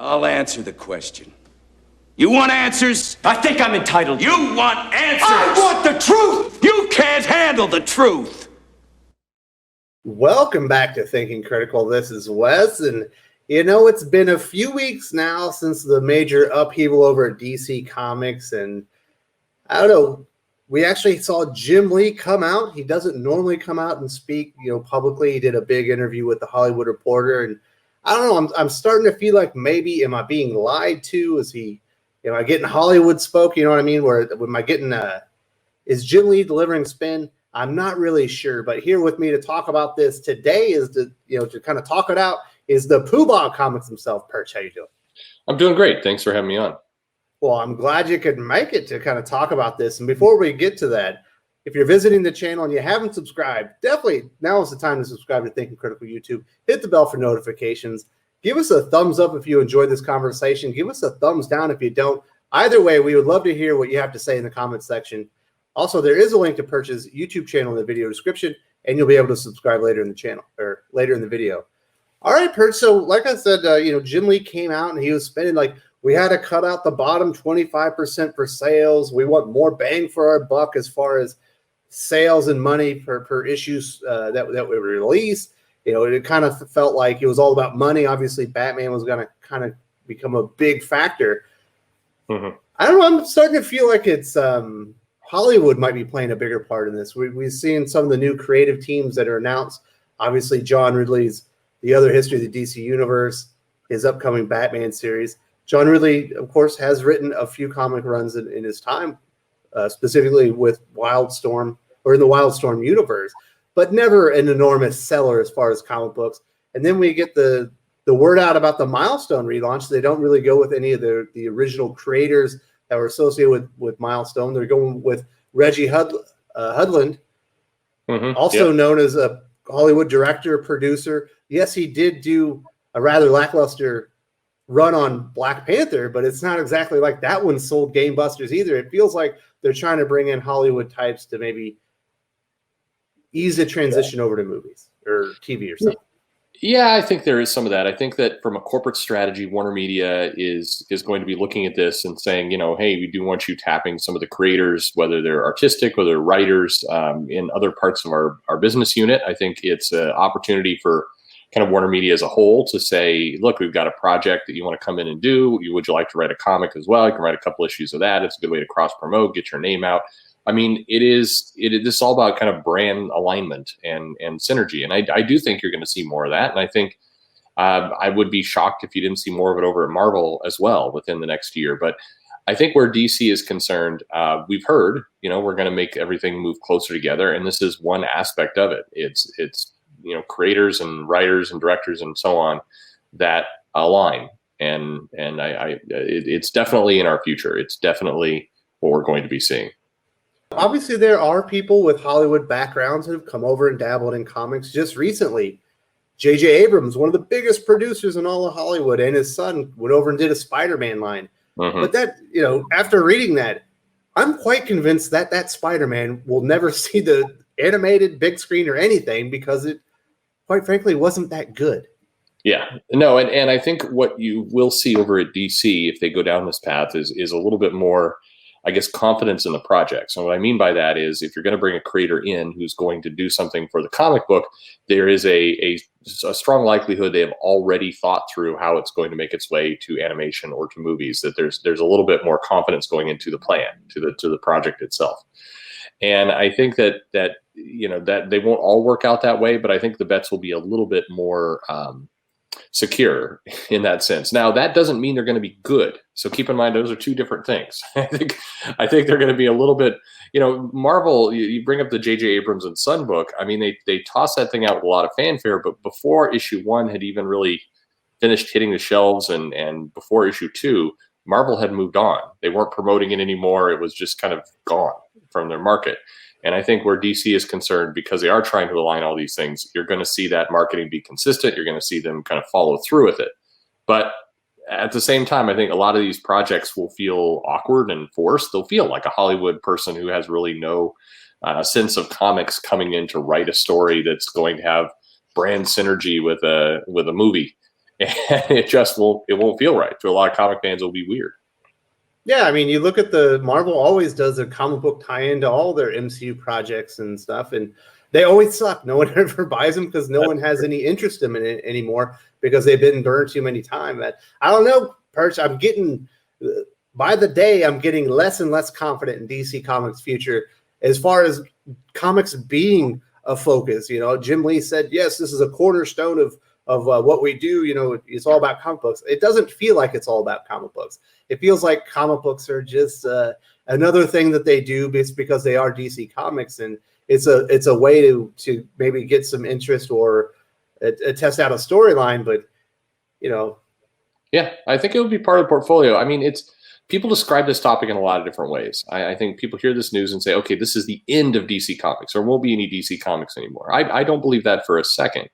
I'll answer the question. You want answers? I think I'm entitled. You want answers? I want the truth! You can't handle the truth! Welcome back to Thinking Critical. This is Wes, and you know, it's been a few weeks now since the major upheaval over at DC Comics, and I don't know, we actually saw Jim Lee come out. He doesn't normally come out and speak, publicly. He did a big interview with the Hollywood Reporter, and I don't know, I'm starting to feel like maybe am I being lied to? Is he, am I getting Hollywood spoke? You know what I mean? Where am I getting, is Jim Lee delivering spin? I'm not really sure, but here with me to talk about this today is to kind of talk it out is the Poobah Comics himself. Perch, how you doing? I'm doing great. Thanks for having me on. Well, I'm glad you could make it to kind of talk about this. And before we get to that, if you're visiting the channel and you haven't subscribed, definitely now is the time to subscribe to Thinking Critical YouTube. Hit the bell for notifications. Give us a thumbs up if you enjoyed this conversation. Give us a thumbs down if you don't. Either way, we would love to hear what you have to say in the comments section. Also, there is a link to Perch's YouTube channel in the video description, and you'll be able to subscribe later in the channel or later in the video. All right, Perch. So, like I said, Jim Lee came out and he was spending we had to cut out the bottom 25% for sales. We want more bang for our buck as far as sales and money per issues that we released. It kind of felt like it was all about money. Obviously, Batman was going to kind of become a big factor. Mm-hmm. I don't know. I'm starting to feel like it's Hollywood might be playing a bigger part in this. We've seen some of the new creative teams that are announced. Obviously, John Ridley's The Other History of the DC Universe, his upcoming Batman series. John Ridley, of course, has written a few comic runs in his time, specifically with Wildstorm or in the Wildstorm universe, but never an enormous seller as far as comic books. And then we get the word out about the Milestone relaunch. They don't really go with any of the original creators that were associated with Milestone. They're going with Reggie Hudlin, also known as a Hollywood director, producer. Yes, he did do a rather lackluster run on Black Panther, but it's not exactly like that one sold gangbusters either. It feels like they're trying to bring in Hollywood types to maybe ease the transition over to movies or TV or something. Yeah, I think there is some of that. I think that from a corporate strategy, Warner Media is going to be looking at this and saying, hey, we do want you tapping some of the creators, whether they're artistic, whether they're writers, in other parts of our business unit. I think it's an opportunity for kind of Warner Media as a whole to say, look, we've got a project that you want to come in and do. Would you like to write a comic as well? You can write a couple issues of that. It's a good way to cross promote, get your name out. I mean, this is all about kind of brand alignment and synergy. And I do think you're going to see more of that. And I think I would be shocked if you didn't see more of it over at Marvel as well within the next year. But I think where DC is concerned, we've heard, we're going to make everything move closer together. And this is one aspect of it. It's creators and writers and directors and so on that align. And it's definitely in our future. It's definitely what we're going to be seeing. Obviously, there are people with Hollywood backgrounds that have come over and dabbled in comics. Just recently, J.J. Abrams, one of the biggest producers in all of Hollywood, and his son went over and did a Spider-Man line. Mm-hmm. But that, after reading that, I'm quite convinced that Spider-Man will never see the animated big screen or anything because it, quite frankly, wasn't that good. Yeah, no, and I think what you will see over at DC if they go down this path is a little bit more, I guess, confidence in the project. So what I mean by that is if you're going to bring a creator in who's going to do something for the comic book, there is a strong likelihood they have already thought through how it's going to make its way to animation or to movies, that there's a little bit more confidence going into the plan, to the project itself. And I think that that they won't all work out that way, but I think the bets will be a little bit more secure in that sense. Now, that doesn't mean they're going to be good. So keep in mind, those are two different things. I think they're going to be a little bit, Marvel, you bring up the J.J. Abrams and Son book. I mean, they tossed that thing out with a lot of fanfare, but before issue 1 had even really finished hitting the shelves and before issue 2, Marvel had moved on. They weren't promoting it anymore. It was just kind of gone from their market. And I think where DC is concerned, because they are trying to align all these things, you're going to see that marketing be consistent. You're going to see them kind of follow through with it. But at the same time, I think a lot of these projects will feel awkward and forced. They'll feel like a Hollywood person who has really no sense of comics coming in to write a story that's going to have brand synergy with a movie. and it won't feel right to a lot of comic fans. It'll be weird. Yeah, I mean, you look at Marvel always does a comic book tie-in to all their MCU projects and stuff, and they always suck. No one ever buys them because no one has any interest in it anymore because they've been burned too many times. I don't know, Perch. I'm getting by the day, I'm getting less and less confident in DC Comics' future as far as comics being a focus. You know, Jim Lee said, yes, this is a cornerstone of what we do. You know, it's all about comic books. It doesn't feel like it's all about comic books. It feels like comic books are just another thing that they do because they are DC Comics, and it's a way to maybe get some interest or test out a storyline. But you know, yeah, I think it would be part of the portfolio. I mean, people describe this topic in a lot of different ways. I think people hear this news and say, okay, this is the end of DC Comics. There won't be any DC Comics anymore. I don't believe that for a second.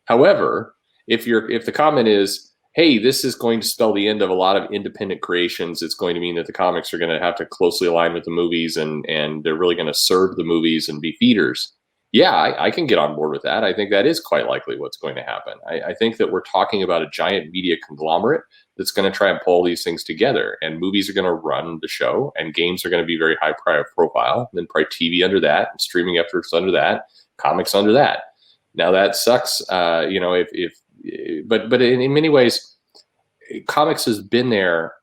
However, if the comment is, hey, this is going to spell the end of a lot of independent creations, it's going to mean that the comics are going to have to closely align with the movies, and they're really going to serve the movies and be feeders. Yeah, I can get on board with that. I think that is quite likely what's going to happen. I think that we're talking about a giant media conglomerate that's going to try and pull these things together, and movies are going to run the show, and games are going to be very high profile, and then probably TV under that, and streaming efforts under that, comics under that. Now that sucks, but in many ways, comics has been there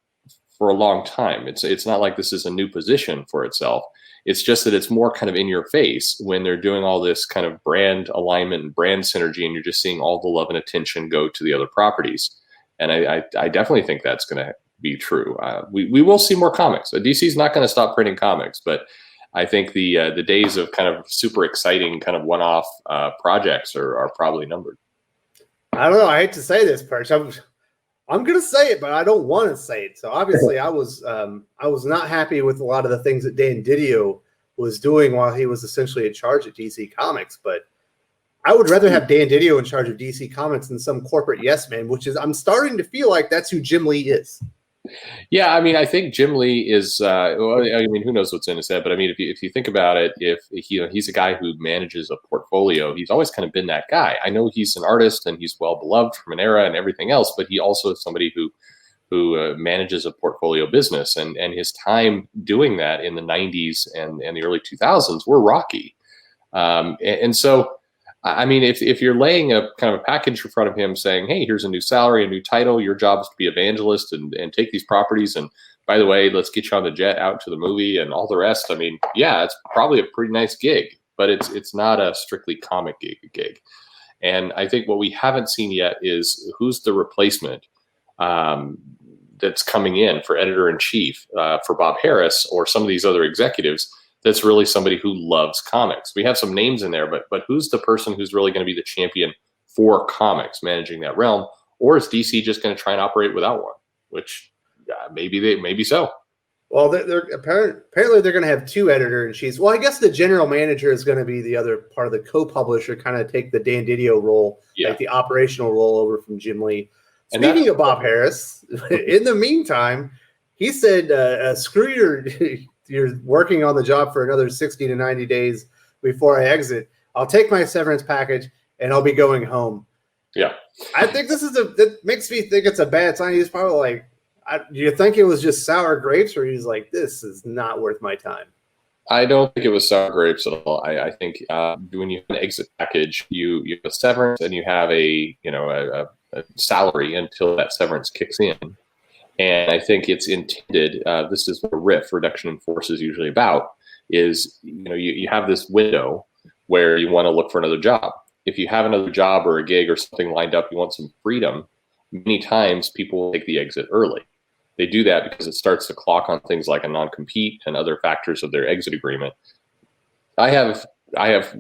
for a long time. It's not like this is a new position for itself. It's just that it's more kind of in your face when they're doing all this kind of brand alignment and brand synergy, and you're just seeing all the love and attention go to the other properties. And I definitely think that's going to be true. We will see more comics. DC is not going to stop printing comics, but I think the days of kind of super exciting kind of one-off projects are probably numbered. I don't know. I hate to say this, Perch. I'm going to say it, but I don't want to say it. So obviously, I was not happy with a lot of the things that Dan DiDio was doing while he was essentially in charge at DC Comics. But I would rather have Dan DiDio in charge of DC Comics than some corporate yes man, which is I'm starting to feel like that's who Jim Lee is. Yeah, I mean, I think Jim Lee is. I mean, who knows what's in his head? But I mean, if you think about it, if he's a guy who manages a portfolio, he's always kind of been that guy. I know he's an artist and he's well beloved from an era and everything else, but he also is somebody who manages a portfolio business, and his time doing that in the '90s and the early 2000s were rocky, and so. I mean, if you're laying a kind of a package in front of him saying, hey, here's a new salary, a new title, your job is to be evangelist and take these properties. And by the way, let's get you on the jet out to the movie and all the rest. I mean, yeah, it's probably a pretty nice gig, but it's not a strictly comic gig. And I think what we haven't seen yet is who's the replacement that's coming in for editor-in-chief for Bob Harras or some of these other executives. That's really somebody who loves comics. We have some names in there, but who's the person who's really going to be the champion for comics managing that realm? Or is DC just going to try and operate without one? Which maybe so. Well, they're apparently they're going to have two editor-in-chiefs. Well, I guess the general manager is going to be the other part of the co-publisher, kind of take the Dan DiDio role, like the operational role over from Jim Lee. Speaking of Bob Harras, in the meantime, he said, screw you're working on the job for another 60 to 90 days before I exit. I'll take my severance package and I'll be going home. Yeah. I think that makes me think it's a bad sign. He's probably like, do you think it was just sour grapes, or he's like, this is not worth my time? I don't think it was sour grapes at all. I think when you have an exit package, you have a severance and you have a salary until that severance kicks in. And I think it's intended, this is what a RIF, reduction in force, is usually about, is, you have this window where you want to look for another job. If you have another job or a gig or something lined up, you want some freedom, many times people will take the exit early. They do that because it starts to clock on things like a non-compete and other factors of their exit agreement. I have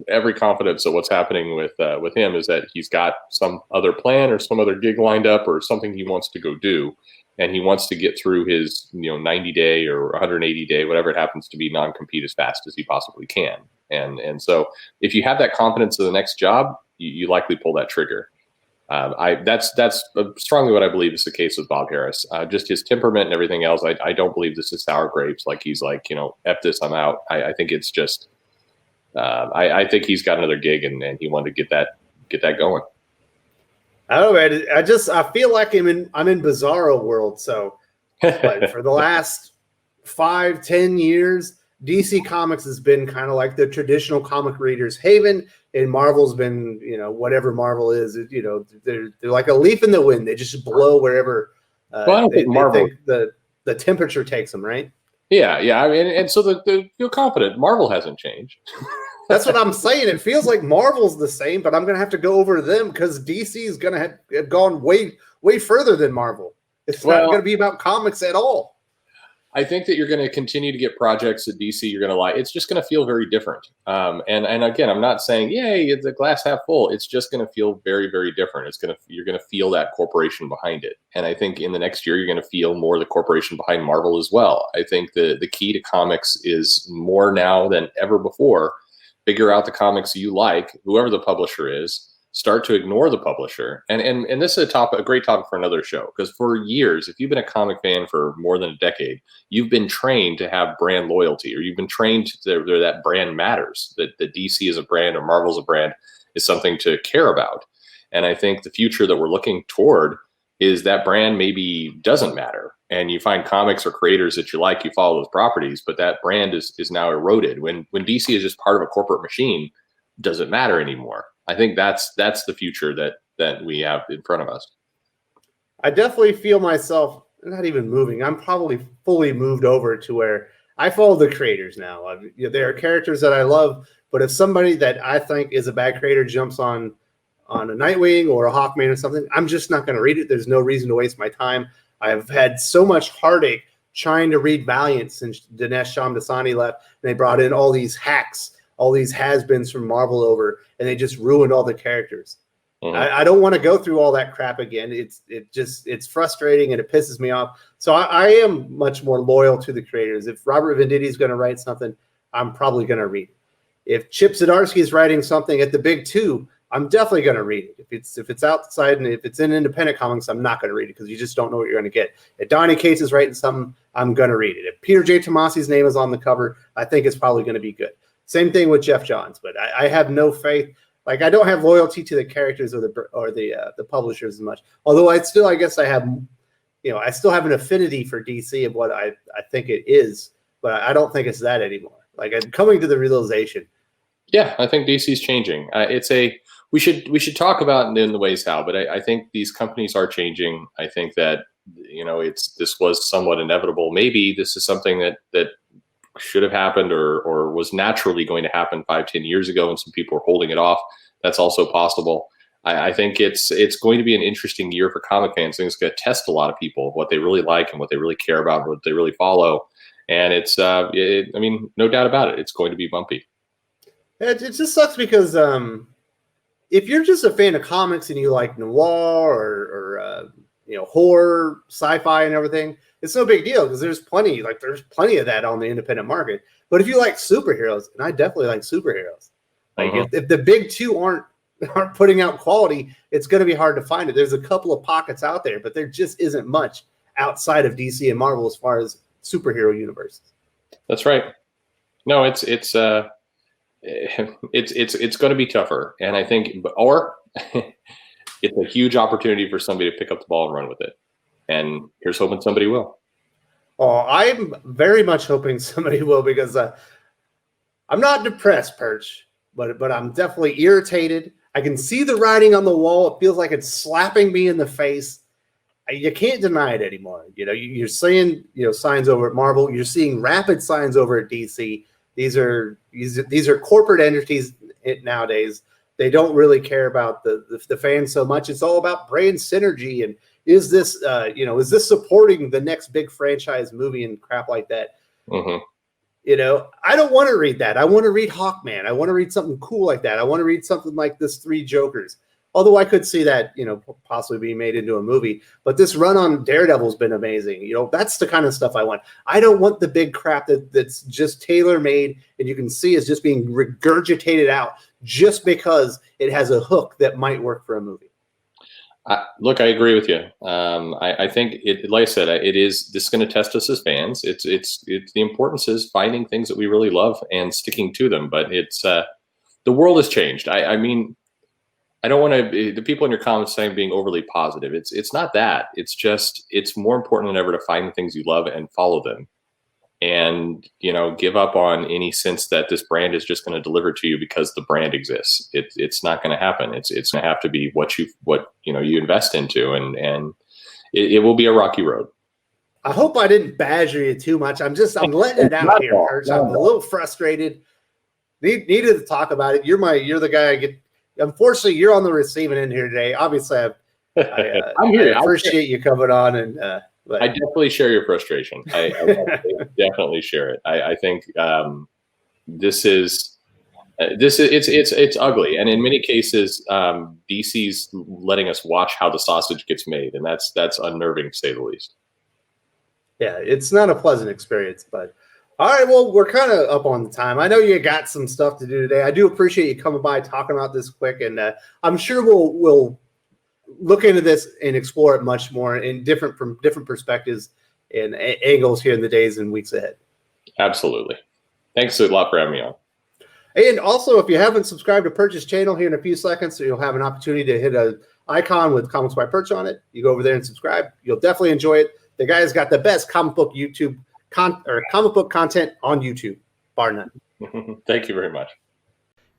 every confidence that what's happening with him is that he's got some other plan or some other gig lined up or something he wants to go do. And he wants to get through his 90-day or 180-day, whatever it happens to be, non-compete as fast as he possibly can. And so if you have that confidence in the next job, you likely pull that trigger. That's strongly what I believe is the case with Bob Harras. Just his temperament and everything else. I don't believe this is sour grapes. Like he's like, F this, I'm out. I think it's just, I think he's got another gig and he wanted to get that going. I don't know, man. I feel like I'm in Bizarro world. So, but for the last 5-10 years, DC Comics has been kind of like the traditional comic readers' haven, and Marvel's been, whatever Marvel is, they're like a leaf in the wind. They just blow wherever Well, I don't think Marvel. they think the temperature takes them, right? Yeah. I mean, and so feel confident. Marvel hasn't changed. That's what I'm saying. It feels like Marvel's the same, but I'm going to have to go over them because DC is going to have gone way further than Marvel. It's not going to be about comics at all. I think that you're going to continue to get projects at DC you're going to like. It's just going to feel very different. And again, I'm not saying, yay, it's a glass half full. It's just going to feel very, very different. You're going to feel that corporation behind it. And I think in the next year, you're going to feel more the corporation behind Marvel as well. I think the key to comics is more now than ever before. Figure out the comics you like, whoever the publisher is. Start to ignore the publisher. And this is a great topic for another show, because for years, if you've been a comic fan for more than a decade, you've been trained to have brand loyalty, or you've been trained that brand matters, that DC is a brand or Marvel's a brand is something to care about. And I think the future that we're looking toward is that brand maybe doesn't matter. And you find comics or creators that you like, you follow those properties, but that brand is now eroded. When DC is just part of a corporate machine, does it matter anymore? I think that's the future that we have in front of us. I definitely feel myself not even moving. I'm probably fully moved over to where I follow the creators now. There are characters that I love, but if somebody that I think is a bad creator jumps on a Nightwing or a Hawkman or something, I'm just not going to read it. There's no reason to waste my time. I've had so much heartache trying to read Valiant since Dinesh Shamdasani left, and they brought in all these hacks, all these has-beens from Marvel over, and they just ruined all the characters. Mm-hmm. I don't want to go through all that crap again. It's frustrating and it pisses me off. So I am much more loyal to the creators. If Robert Venditti is going to write something, I'm probably going to read it. If Chip Zdarsky is writing something at the big two, I'm definitely going to read it. If it's outside and if it's in independent comics, I'm not going to read it because you just don't know what you're going to get. If Donny Cates is writing something, I'm going to read it. If Peter J. Tomasi's name is on the cover, I think it's probably going to be good. Same thing with Jeff Johns, but I have no faith. Like, I don't have loyalty to the characters or the publishers as much. Although I still have an affinity for DC of what I think it is, but I don't think it's that anymore. Like, I'm coming to the realization. Yeah, I think DC's changing. We should talk about in the ways how, but I think these companies are changing. I think that this was somewhat inevitable. Maybe this is something that should have happened or was naturally going to happen 5-10 years ago, and some people are holding it off. That's also possible. I think it's going to be an interesting year for comic fans. I think it's going to test a lot of people, what they really like and what they really care about, what they really follow. And no doubt about it, it's going to be bumpy. It just sucks because if you're just a fan of comics and you like noir or horror, sci-fi, and everything, it's no big deal because there's plenty of that on the independent market. But if you like superheroes, and I definitely like superheroes, like if the big two aren't putting out quality, it's going to be hard to find it. There's a couple of pockets out there, but there just isn't much outside of DC and Marvel as far as superhero universes. That's right. No, it's going to be tougher, and I think, it's a huge opportunity for somebody to pick up the ball and run with it. And here's hoping somebody will. Oh, I'm very much hoping somebody will, because I'm not depressed, Perch, but I'm definitely irritated. I can see the writing on the wall. It feels like it's slapping me in the face. You can't deny it anymore. You're seeing signs over at Marvel. You're seeing rapid signs over at DC. These are corporate entities nowadays. They don't really care about the fans so much. It's all about brand synergy and is this supporting the next big franchise movie and crap like that. Mm-hmm. I don't want to read that. I want to read Hawkman. I want to read something cool like that. I want to read something like this Three Jokers. Although I could see that, possibly being made into a movie. But this run on Daredevil's been amazing. That's the kind of stuff I want. I don't want the big crap that's just tailor-made and you can see is just being regurgitated out just because it has a hook that might work for a movie. Look, I agree with you. I think like I said, this is going to test us as fans. It's the importance is finding things that we really love and sticking to them. But it's the world has changed. I mean, I don't want to, the people in your comments saying being overly positive. It's not that. It's just, it's more important than ever to find the things you love and follow them. And, you know, give up on any sense that this brand is just going to deliver to you because the brand exists. It's not going to happen. It's going to have to be what you invest into, and it will be a rocky road. I hope I didn't badger you too much. I'm letting it out here, Perch. I'm a little frustrated. Needed to talk about it. You're the guy I get. Unfortunately, you're on the receiving end here today. Obviously, I'm here. I appreciate you coming on, and I definitely share your frustration. I definitely share it. I think it's ugly, and in many cases, DC's letting us watch how the sausage gets made, and that's unnerving to say the least. Yeah, it's not a pleasant experience, but all right. Well, we're kind of up on the time. I know you got some stuff to do today. I do appreciate you coming by, talking about this quick, and I'm sure we'll look into this and explore it much more from different perspectives and angles here in the days and weeks ahead. Absolutely. Thanks a lot for having me on. And also, if you haven't subscribed to Perch's channel, here in a few seconds, you'll have an opportunity to hit an icon with Comics by Perch on it. You go over there and subscribe. You'll definitely enjoy it. The guy's got the best comic book comic book content on YouTube, bar none. Thank you very much.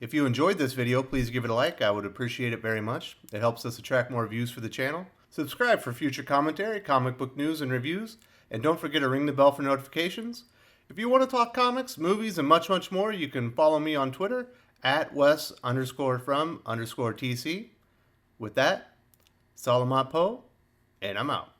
If you enjoyed this video, please give it a like. I would appreciate it very much. It helps us attract more views for the channel. Subscribe for future commentary, comic book news, and reviews. And don't forget to ring the bell for notifications. If you want to talk comics, movies, and much, much more, you can follow me on Twitter at Wes_from_TC. With that, Salamat Po, and I'm out.